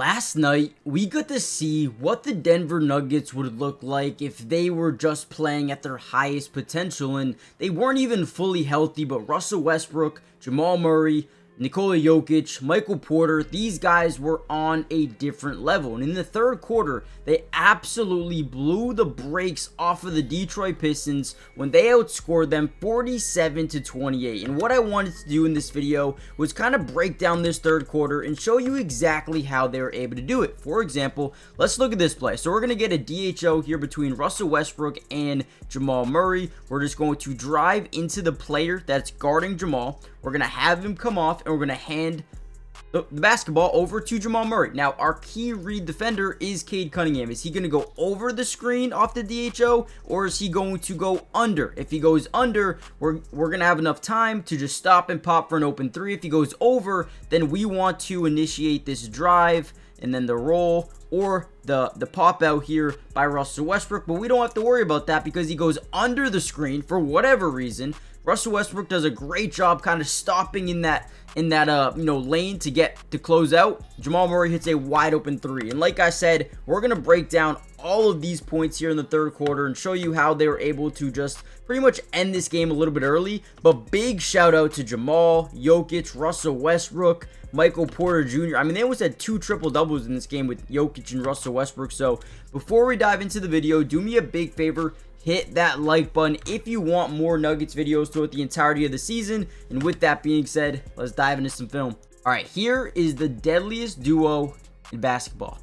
Last night, we got to see what the Denver Nuggets would look like if they were just playing at their highest potential, and they weren't even fully healthy, but Russell Westbrook, Jamal Murray, Nikola Jokic, Michael Porter, these guys were on a different level. And in the third quarter, they absolutely blew the brakes off of the Detroit Pistons when they outscored them 47-28. And what I wanted to do in this video was kind of break down this third quarter and show you exactly how they were able to do it. For example, let's look at this play. So we're going to get a DHO here between Russell Westbrook and Jamal Murray. We're just going to drive into the player that's guarding Jamal. We're going to have him come off, and we're going to hand the basketball over to Jamal Murray. Now, our key read defender is Cade Cunningham. Is he going to go over the screen off the DHO, or is he going to go under? If he goes under, we're going to have enough time to just stop and pop for an open three. If he goes over, then we want to initiate this drive and then the roll or the pop out here by Russell Westbrook. But we don't have to worry about that because he goes under the screen for whatever reason. Russell Westbrook does a great job kind of stopping in that lane to close out. Jamal Murray hits a wide open three. And like I said, we're going to break down all of these points here in the third quarter and show you how they were able to just pretty much end this game a little bit early. But big shout out to Jamal, Jokic, Russell Westbrook, Michael Porter Jr. I mean, they almost had 2 triple-doubles in this game with Jokic and Russell Westbrook. So before we dive into the video, do me a big favor. Hit that like button if you want more Nuggets videos throughout the entirety of the season. And with that being said, let's dive into some film. All right, here is the deadliest duo in basketball.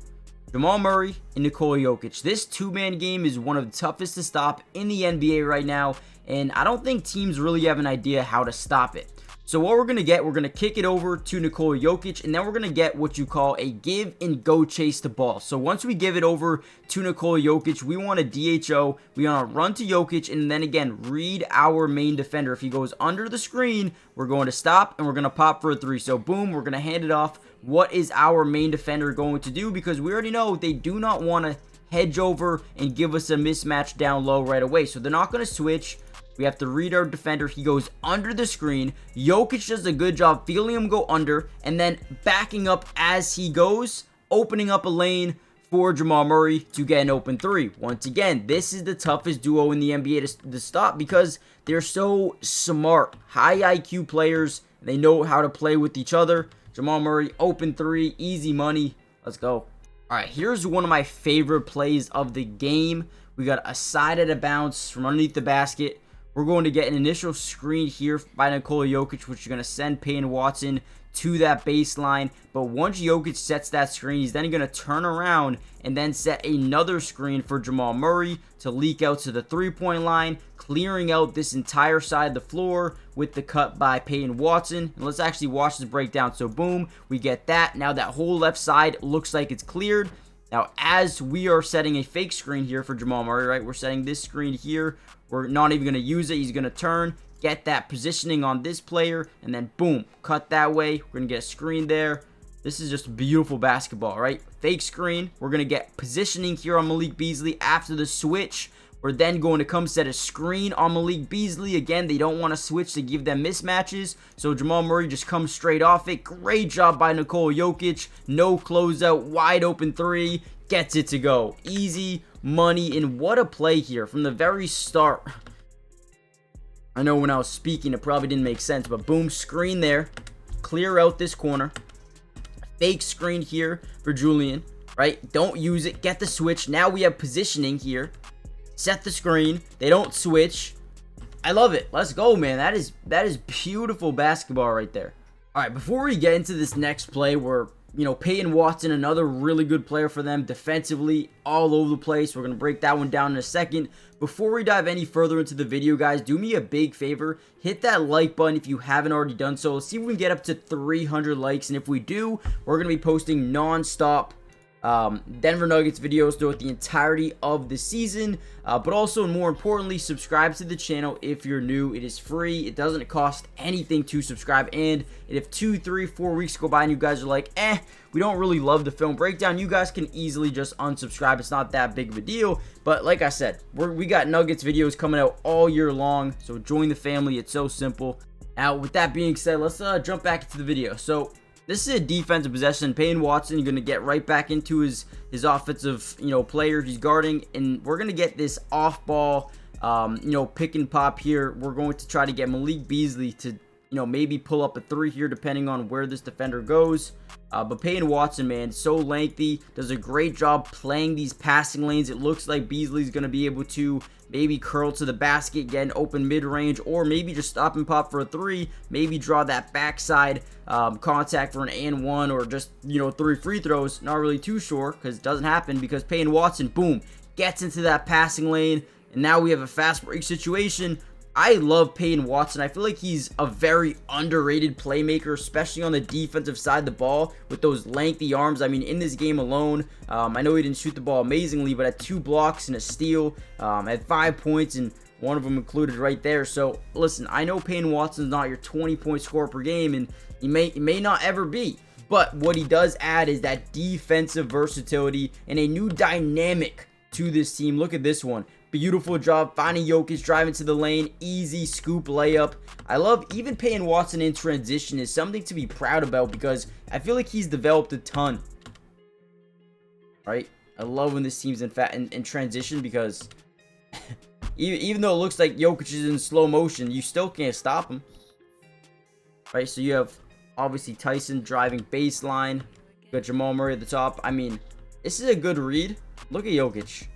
Jamal Murray and Nikola Jokic. This two-man game is one of the toughest to stop in the NBA right now, and I don't think teams really have an idea how to stop it. So what we're going to kick it over to Nikola Jokic, and then we're going to get what you call a give and go chase the ball. So once we give it over to Nikola Jokic, we want a DHO, we want to run to Jokic, and then again, read our main defender. If he goes under the screen, we're going to stop, and we're going to pop for a three. So boom, we're going to hand it off. What is our main defender going to do? Because we already know they do not want to hedge over and give us a mismatch down low right away. So they're not going to switch. We have to read our defender. He goes under the screen. Jokic does a good job feeling him go under and then backing up as he goes, opening up a lane for Jamal Murray to get an open three. Once again, this is the toughest duo in the NBA to stop because they're so smart. High IQ players. They know how to play with each other. Jamal Murray, open three, easy money. Let's go. All right, here's one of my favorite plays of the game. We got a side at a bounce from underneath the basket. We're going to get an initial screen here by Nikola Jokic, which is going to send Payton Watson to that baseline. But once Jokic sets that screen, he's then going to turn around and then set another screen for Jamal Murray to leak out to the three-point line, clearing out this entire side of the floor with the cut by Payton Watson. And let's actually watch this breakdown. So boom, we get that. Now that whole left side looks like it's cleared. Now, as we are setting a fake screen here for Jamal Murray, right? We're setting this screen here. We're not even going to use it. He's going to turn, get that positioning on this player, and then boom, cut that way. We're going to get a screen there. This is just beautiful basketball, right? Fake screen. We're going to get positioning here on Malik Beasley after the switch. We're then going to come set a screen on Malik Beasley. Again, they don't want to switch to give them mismatches. So Jamal Murray just comes straight off it. Great job by Nikola Jokic. No closeout. Wide open three. Gets it to go. Easy money. And what a play here from the very start. I know when I was speaking, it probably didn't make sense. But boom, screen there. Clear out this corner. Fake screen here for Julian. Right? Don't use it. Get the switch. Now we have positioning here. Set the screen. They don't switch. I love it. Let's go, man. That is beautiful basketball right there. All right, before we get into this next play where, Payton Watson, another really good player for them defensively, all over the place. We're going to break that one down in a second. Before we dive any further into the video, guys, do me a big favor. Hit that like button if you haven't already done so. Let's see if we can get up to 300 likes. And if we do, we're going to be posting non-stop Denver Nuggets videos throughout the entirety of the season, but also, and more importantly, subscribe to the channel if you're new. It is free. It doesn't cost anything to subscribe. And if 2, 3, 4 weeks go by and you guys are like, we don't really love the film breakdown, you guys can easily just unsubscribe. It's not that big of a deal. But like I said, we got Nuggets videos coming out all year long, so join the family. It's so simple. Now, with that being said, let's jump back into the video. So This is a defensive possession. Payton Watson, you're going to get right back into his offensive, player he's guarding. And we're going to get this off-ball, pick and pop here. We're going to try to get Malik Beasley to, maybe pull up a three here depending on where this defender goes. But Payton Watson, man, so lengthy, does a great job playing these passing lanes. It looks like Beasley's going to be able to maybe curl to the basket, get an open mid-range, or maybe just stop and pop for a three, maybe draw that backside contact for an and one, or just, 3 free throws. Not really too sure, because it doesn't happen, because Payton Watson, boom, gets into that passing lane, and now we have a fast break situation. I love Payton Watson. I feel like he's a very underrated playmaker, especially on the defensive side of the ball with those lengthy arms. I mean, in this game alone, I know he didn't shoot the ball amazingly, but had 2 blocks and a steal, had 5 points, and one of them included right there. So, listen, I know Payton Watson's not your 20-point scorer per game, and he may not ever be. But what he does add is that defensive versatility and a new dynamic to this team. Look at this one. Beautiful job finding Jokic, driving to the lane, easy scoop layup. I love even Payton Watson in transition is something to be proud about, because I feel like he's developed a ton. Right? I love when this team's in transition, because even though it looks like Jokic is in slow motion, you still can't stop him. Right? So you have obviously Tyson driving baseline. You got Jamal Murray at the top. I mean, this is a good read. Look at Jokic.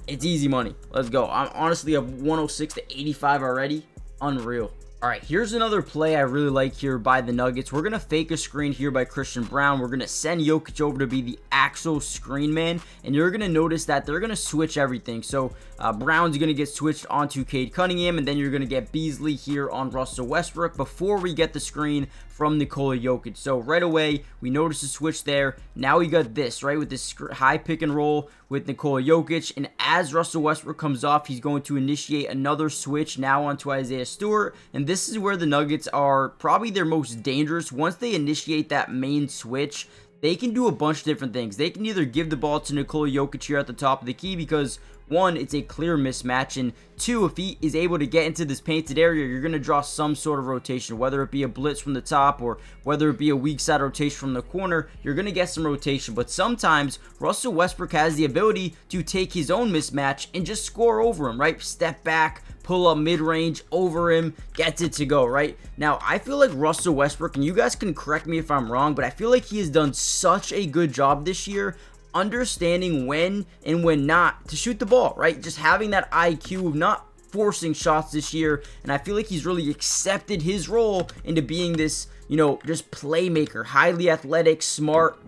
It's easy money. Let's go. I'm honestly a 106 to 85 already. Unreal. All right, here's another play I really like here by the Nuggets. We're going to fake a screen here by Christian Brown. We're going to send Jokic over to be the actual screen man. And you're going to notice that they're going to switch everything. So Brown's going to get switched onto Cade Cunningham. And then you're going to get Beasley here on Russell Westbrook before we get the screen from Nikola Jokic. So right away, we notice the switch there. Now we got this, right, with this high pick and roll with Nikola Jokic. And as Russell Westbrook comes off, he's going to initiate another switch now onto Isaiah Stewart. And this is where the Nuggets are probably their most dangerous. Once they initiate that main switch, they can do a bunch of different things. They can either give the ball to Nikola Jokic here at the top of the key, because one, it's a clear mismatch, and two, if he is able to get into this painted area, you're going to draw some sort of rotation, whether it be a blitz from the top or whether it be a weak side rotation from the corner. You're going to get some rotation, but sometimes Russell Westbrook has the ability to take his own mismatch and just score over him, right? Step back, pull up mid-range over him, gets it to go, right? Now, I feel like Russell Westbrook, and you guys can correct me if I'm wrong, but I feel like he has done such a good job this year understanding when and when not to shoot the ball, right? Just having that IQ of not forcing shots this year, and I feel like he's really accepted his role into being this, just playmaker, highly athletic, smart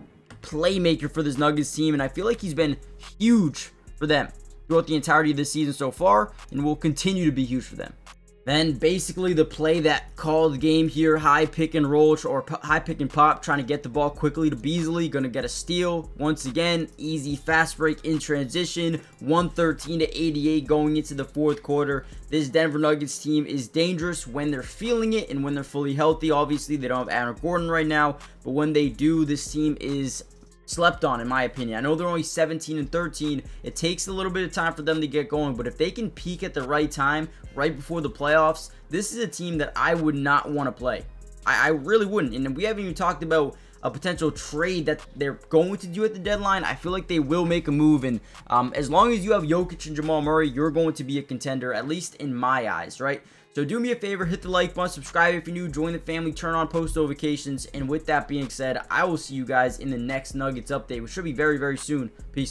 playmaker for this Nuggets team, and I feel like he's been huge for them throughout the entirety of this season so far, and will continue to be huge for them. Then basically the play that called the game here, high pick and roll or high pick and pop, trying to get the ball quickly to Beasley, going to get a steal. Once again, easy fast break in transition, 113 to 88 going into the fourth quarter. This Denver Nuggets team is dangerous when they're feeling it and when they're fully healthy. Obviously, they don't have Aaron Gordon right now, but when they do, this team is slept on, in my opinion. I know they're only 17 and 13. It takes a little bit of time for them to get going, but if they can peak at the right time, right before the playoffs, this is a team that I would not want to play. I really wouldn't. And we haven't even talked about a potential trade that they're going to do at the deadline. I feel like they will make a move, and as long as you have Jokic and Jamal Murray, you're going to be a contender, at least in my eyes, right? So do me a favor, hit the like button, subscribe if you're new, join the family, turn on post notifications, and with that being said, I will see you guys in the next Nuggets update, which should be very, very soon. Peace.